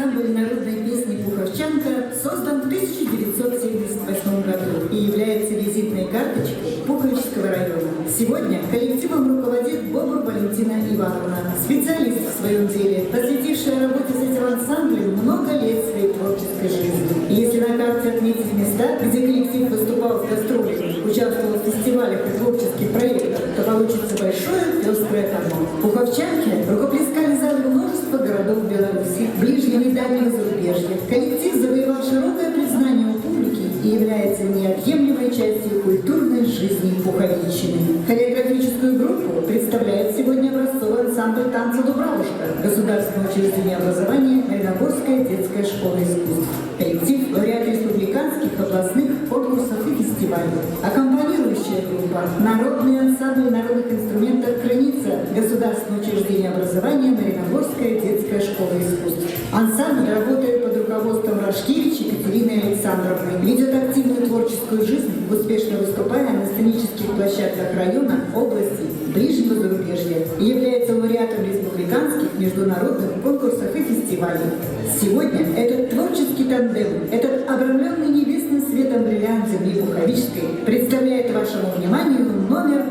ансамбль народной песни «Пуховчанка» создан в 1978 году и является визитной карточкой Пуховического района. Сегодня коллективом руководит Бобур Валентина Ивановна, специалист в своем деле, посвятившая работе с этим ансамблем много лет своей творческой жизни. И если на карте отметить места, где коллектив выступал в гастролях, участвовал в фестивалях и творческих проектах, то получится большое пестрое пятно. Пуховчанки рукоплескали залы множества городов Беларуси, ближнего и дальнего зарубежья. Коллектив завоевал широкое признание у публики и является неотъемлемой частью культурной жизни Пуховиччины. Хореографическую группу представляет сегодня образцовый ансамбль танца «Дубравушка» Государственного учреждения образования Мариногорская детская школа искусств. Коллектив – лауреат республиканских, областных конкурсов и фестивалей. Аккомпанирующая группа – народный ансамбль народных инструментов «Крыница» Государственного учреждения образования Мариногорская детская школа искусств. Ансамбль работает под руководством Рашкевич Екатерины Александровны, ведет активную творческую жизнь, успешно выступая на сценических площадках района, области, ближнего зарубежья и является лауреатом республиканских, международных конкурсов и фестивалей. Сегодня этот творческий тандем, этот обрамленный небесным светом бриллиант земли Пуховичской представляет вашему вниманию номер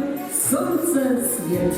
«Солнце свет».